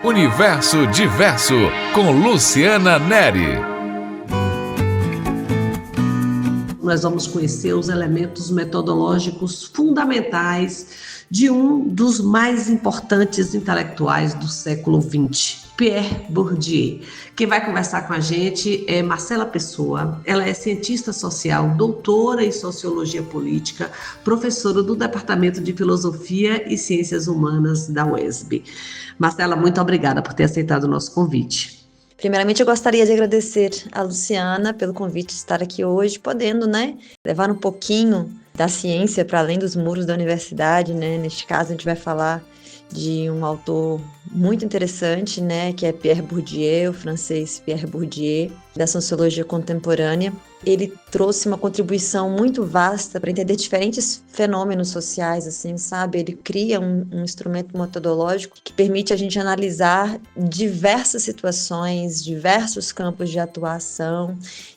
Universo Diverso, com Luciana Neri. Nós vamos conhecer os elementos metodológicos fundamentais de um dos mais importantes intelectuais do século XX, Pierre Bourdieu. Quem vai conversar com a gente é Marcela Pessoa. Ela é cientista social, doutora em Sociologia Política, professora do Departamento de Filosofia e Ciências Humanas da UESB. Marcela, muito obrigada por ter aceitado o nosso convite. Primeiramente, eu gostaria de agradecer a Luciana pelo convite de estar aqui hoje, podendo, levar um pouquinho da ciência para além dos muros da universidade, Neste caso, a gente vai falar de um autor muito interessante, que é Pierre Bourdieu, o francês Pierre Bourdieu, da sociologia contemporânea. Ele trouxe uma contribuição muito vasta para entender diferentes fenômenos sociais, Ele cria um instrumento metodológico que permite a gente analisar diversas situações, diversos campos de atuação,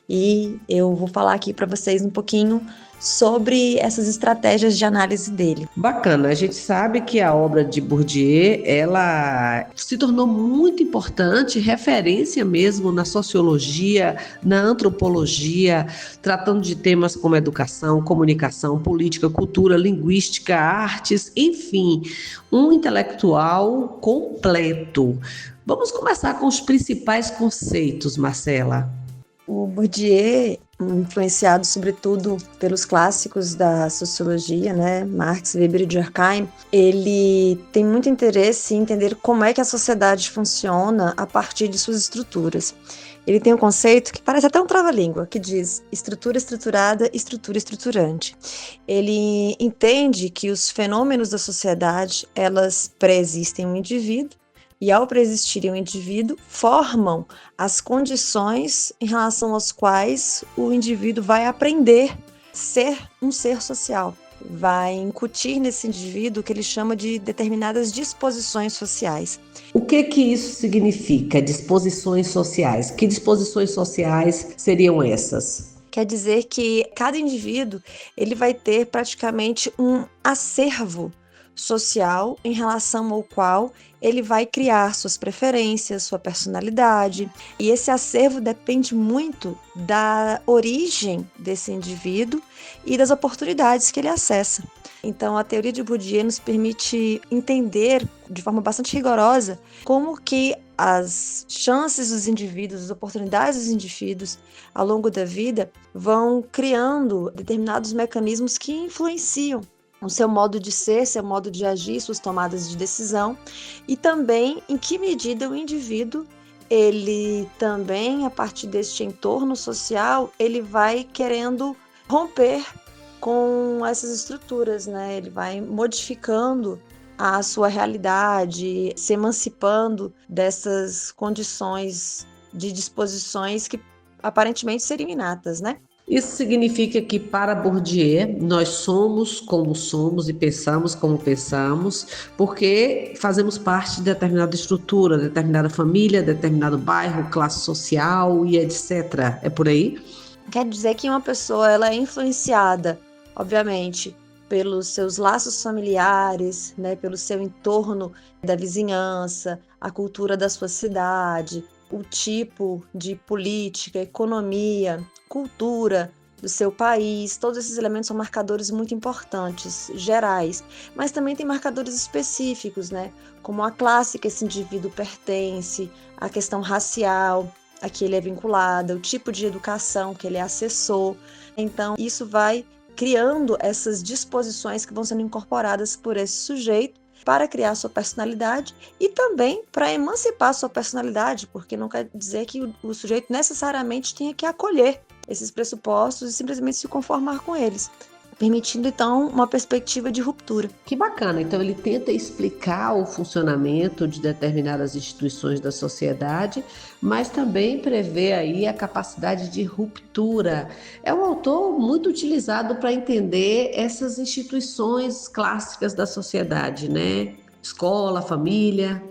e eu vou falar aqui para vocês um pouquinho sobre essas estratégias de análise dele. Bacana, a gente sabe que a obra de Bourdieu, ela se tornou muito importante, referência mesmo na sociologia, na antropologia, tratando de temas como educação, comunicação, política, cultura, linguística, artes, enfim, um intelectual completo. Vamos começar com os principais conceitos, Marcela. O Bourdieu, influenciado sobretudo pelos clássicos da sociologia, Marx, Weber e Durkheim, ele tem muito interesse em entender como é que a sociedade funciona a partir de suas estruturas. Ele tem um conceito que parece até um trava-língua, que diz estrutura estruturada, estrutura estruturante. Ele entende que os fenômenos da sociedade, elas pré-existem um indivíduo, e ao preexistirem o indivíduo, formam as condições em relação às quais o indivíduo vai aprender a ser um ser social. Vai incutir nesse indivíduo o que ele chama de determinadas disposições sociais. O que isso significa, disposições sociais? Que disposições sociais seriam essas? Quer dizer que cada indivíduo ele vai ter praticamente um acervo social em relação ao qual ele vai criar suas preferências, sua personalidade, e esse acervo depende muito da origem desse indivíduo e das oportunidades que ele acessa. Então, a teoria de Bourdieu nos permite entender de forma bastante rigorosa como que as chances dos indivíduos, as oportunidades dos indivíduos ao longo da vida vão criando determinados mecanismos que influenciam o seu modo de ser, seu modo de agir, suas tomadas de decisão, e também em que medida o indivíduo, ele também, a partir deste entorno social, ele vai querendo romper com essas estruturas, Ele vai modificando a sua realidade, se emancipando dessas condições de disposições que aparentemente seriam inatas, Isso significa que, para Bourdieu, nós somos como somos e pensamos como pensamos, porque fazemos parte de determinada estrutura, determinada família, determinado bairro, classe social e etc. É por aí? Quer dizer que uma pessoa ela é influenciada, obviamente, pelos seus laços familiares, pelo seu entorno da vizinhança, a cultura da sua cidade, o tipo de política, economia, cultura do seu país. Todos esses elementos são marcadores muito importantes, gerais, mas também tem marcadores específicos, como a classe que esse indivíduo pertence, a questão racial a que ele é vinculado, o tipo de educação que ele acessou. Então, isso vai criando essas disposições que vão sendo incorporadas por esse sujeito para criar sua personalidade e também para emancipar sua personalidade, porque não quer dizer que o sujeito necessariamente tenha que acolher esses pressupostos e simplesmente se conformar com eles, permitindo então uma perspectiva de ruptura. Que bacana, então ele tenta explicar o funcionamento de determinadas instituições da sociedade, mas também prevê aí a capacidade de ruptura. É um autor muito utilizado para entender essas instituições clássicas da sociedade, Escola, família.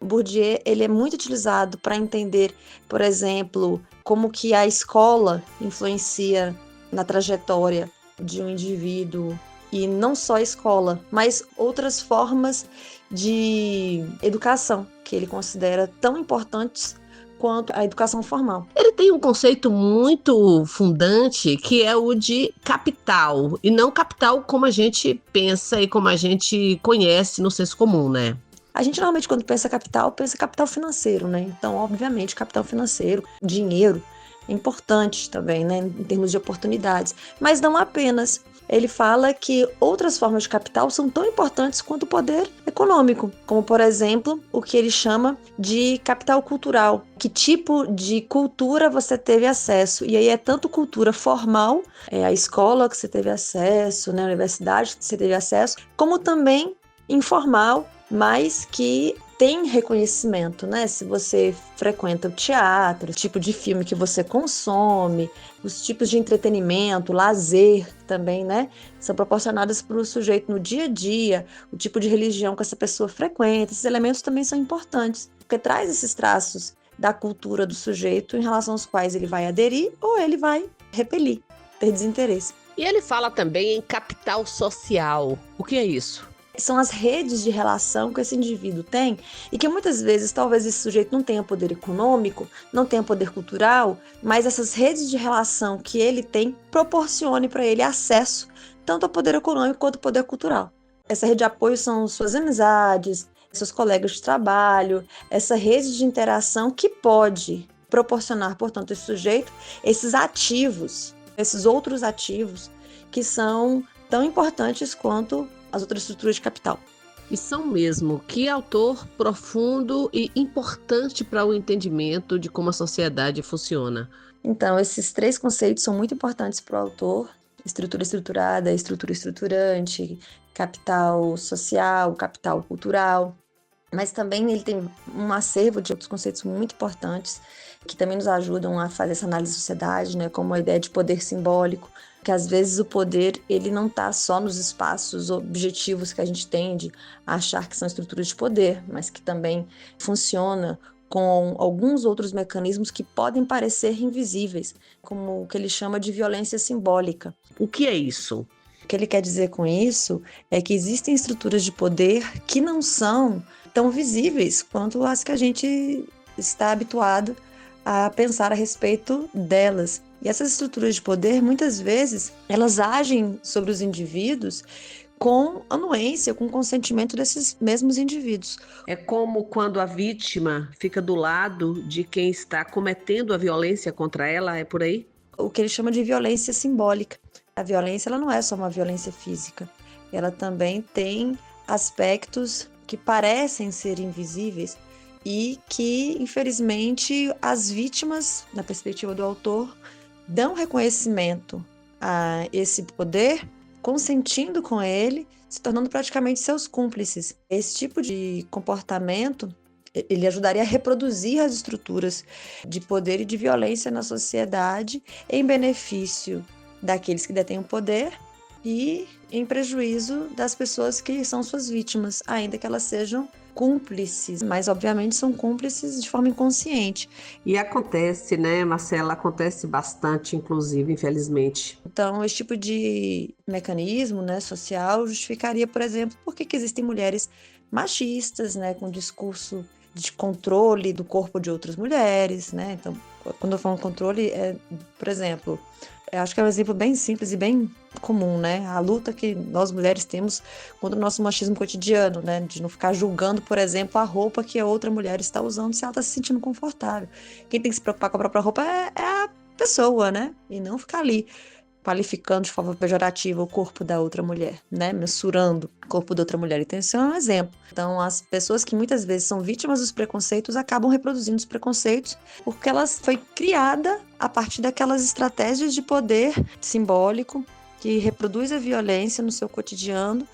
Bourdieu, ele é muito utilizado para entender, por exemplo, como que a escola influencia na trajetória de um indivíduo E não só a escola, mas outras formas de educação que ele considera tão importantes quanto a educação formal. Ele tem um conceito muito fundante que é o de capital, e não capital como a gente pensa e como a gente conhece no senso comum, né? A gente normalmente quando pensa capital financeiro, né? Então, obviamente, capital financeiro, dinheiro, é importante também, né? Em termos de oportunidades. Mas não apenas. Ele fala que outras formas de capital são tão importantes quanto o poder econômico, como, por exemplo, o que ele chama de capital cultural. Que tipo de cultura você teve acesso? E aí é tanto cultura formal, a escola que você teve acesso, né, a universidade que você teve acesso, como também informal, mas que tem reconhecimento, né? Se você frequenta o teatro, o tipo de filme que você consome, os tipos de entretenimento, lazer também, né? São proporcionados para o sujeito no dia a dia, o tipo de religião que essa pessoa frequenta. Esses elementos também são importantes, porque traz esses traços da cultura do sujeito em relação aos quais ele vai aderir ou ele vai repelir, ter desinteresse. E ele fala também em capital social. O que é isso? São as redes de relação que esse indivíduo tem e que muitas vezes talvez esse sujeito não tenha poder econômico, não tenha poder cultural, mas essas redes de relação que ele tem proporcione para ele acesso tanto ao poder econômico quanto ao poder cultural. Essa rede de apoio são suas amizades, seus colegas de trabalho, essa rede de interação que pode proporcionar, portanto, esse sujeito, esses ativos, esses outros ativos que são tão importantes quanto as outras estruturas de capital. E são mesmo. Que autor profundo e importante para o entendimento de como a sociedade funciona. Então, esses 3 conceitos são muito importantes para o autor: estrutura estruturada, estrutura estruturante, capital social, capital cultural. Mas também ele tem um acervo de outros conceitos muito importantes que também nos ajudam a fazer essa análise da sociedade, né? Como a ideia de poder simbólico, que às vezes o poder ele não está só nos espaços objetivos que a gente tende a achar que são estruturas de poder, mas que também funciona com alguns outros mecanismos que podem parecer invisíveis, como o que ele chama de violência simbólica. O que é isso? O que ele quer dizer com isso é que existem estruturas de poder que não são tão visíveis quanto as que a gente está habituado a pensar a respeito delas. E essas estruturas de poder, muitas vezes, elas agem sobre os indivíduos com anuência, com consentimento desses mesmos indivíduos. É como quando a vítima fica do lado de quem está cometendo a violência contra ela, é por aí? O que ele chama de violência simbólica. A violência ela não é só uma violência física, ela também tem aspectos que parecem ser invisíveis e que, infelizmente, as vítimas, na perspectiva do autor, dão reconhecimento a esse poder, consentindo com ele, se tornando praticamente seus cúmplices. Esse tipo de comportamento, ele ajudaria a reproduzir as estruturas de poder e de violência na sociedade em benefício daqueles que detêm o poder e em prejuízo das pessoas que são suas vítimas, ainda que elas sejam cúmplices, mas obviamente são cúmplices de forma inconsciente. E acontece, né, Marcela? Acontece bastante, inclusive, infelizmente. Então, esse tipo de mecanismo, né, social justificaria, por exemplo, por que existem mulheres machistas, né, com discurso de controle do corpo de outras mulheres, né? Então, quando eu falo controle, por exemplo, eu acho que é um exemplo bem simples e bem comum, né? A luta que nós mulheres temos contra o nosso machismo cotidiano, né? De não ficar julgando, por exemplo, a roupa que a outra mulher está usando se ela está se sentindo confortável. Quem tem que se preocupar com a própria roupa é a pessoa, né? E não ficar ali qualificando de forma pejorativa o corpo da outra mulher, né? Mensurando o corpo da outra mulher. Então, isso é um exemplo. Então, as pessoas que muitas vezes são vítimas dos preconceitos acabam reproduzindo os preconceitos porque elas foi criada a partir daquelas estratégias de poder simbólico que reproduz a violência no seu cotidiano,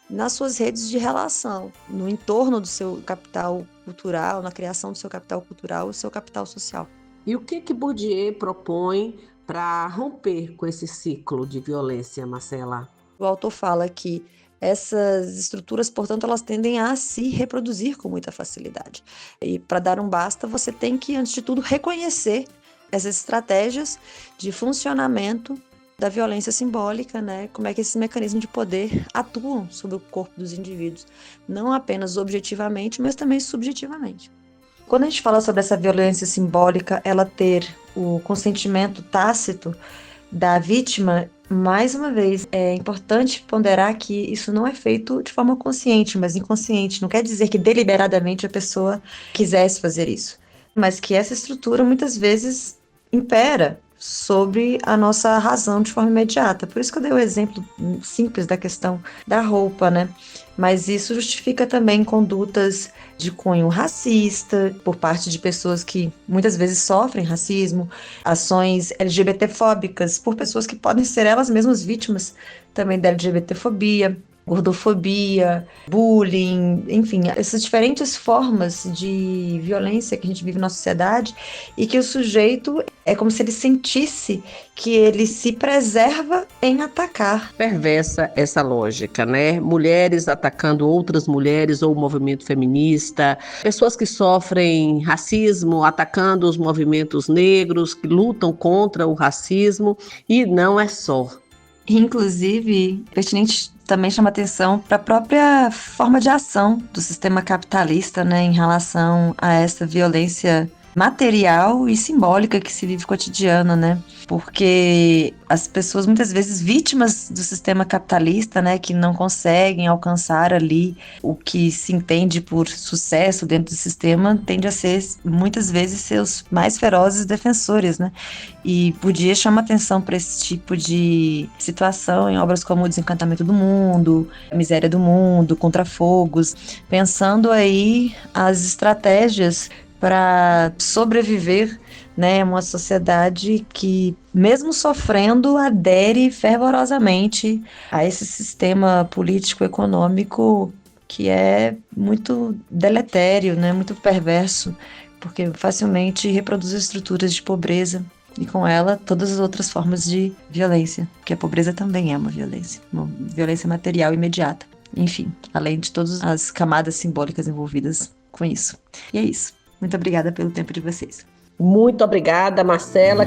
nas suas redes de relação, no entorno do seu capital cultural, na criação do seu capital cultural e seu capital social. E o que Bourdieu propõe para romper com esse ciclo de violência, Marcela? O autor fala que essas estruturas, portanto, elas tendem a se reproduzir com muita facilidade. E para dar um basta, você tem que, antes de tudo, reconhecer essas estratégias de funcionamento da violência simbólica, né? Como é que esses mecanismos de poder atuam sobre o corpo dos indivíduos, não apenas objetivamente, mas também subjetivamente. Quando a gente fala sobre essa violência simbólica, ela ter o consentimento tácito da vítima, mais uma vez, é importante ponderar que isso não é feito de forma consciente, mas inconsciente. Não quer dizer que deliberadamente a pessoa quisesse fazer isso, mas que essa estrutura muitas vezes impera sobre a nossa razão de forma imediata. Por isso que eu dei o exemplo simples da questão da roupa, né? Mas isso justifica também condutas de cunho racista por parte de pessoas que muitas vezes sofrem racismo, ações LGBTfóbicas por pessoas que podem ser elas mesmas vítimas também da LGBTfobia, gordofobia, bullying, enfim, essas diferentes formas de violência que a gente vive na sociedade e que o sujeito é como se ele sentisse que ele se preserva em atacar. Perversa essa lógica, né? Mulheres atacando outras mulheres ou o movimento feminista, pessoas que sofrem racismo atacando os movimentos negros, que lutam contra o racismo, e não é só. Inclusive, pertinente também chama atenção para a própria forma de ação do sistema capitalista, né, em relação a essa violência material e simbólica que se vive cotidiana, né? Porque as pessoas muitas vezes vítimas do sistema capitalista, né, que não conseguem alcançar ali o que se entende por sucesso dentro do sistema, tende a ser muitas vezes seus mais ferozes defensores, né? E podia chamar atenção para esse tipo de situação em obras como O Desencantamento do Mundo, A Miséria do Mundo, Contrafogos, pensando aí as estratégias para sobreviver, né, uma sociedade que, mesmo sofrendo, adere fervorosamente a esse sistema político-econômico que é muito deletério, né, muito perverso, porque facilmente reproduz estruturas de pobreza e, com ela, todas as outras formas de violência, porque a pobreza também é uma violência material imediata. Enfim, além de todas as camadas simbólicas envolvidas com isso. E é isso. Muito obrigada pelo tempo de vocês. Muito obrigada, Marcela.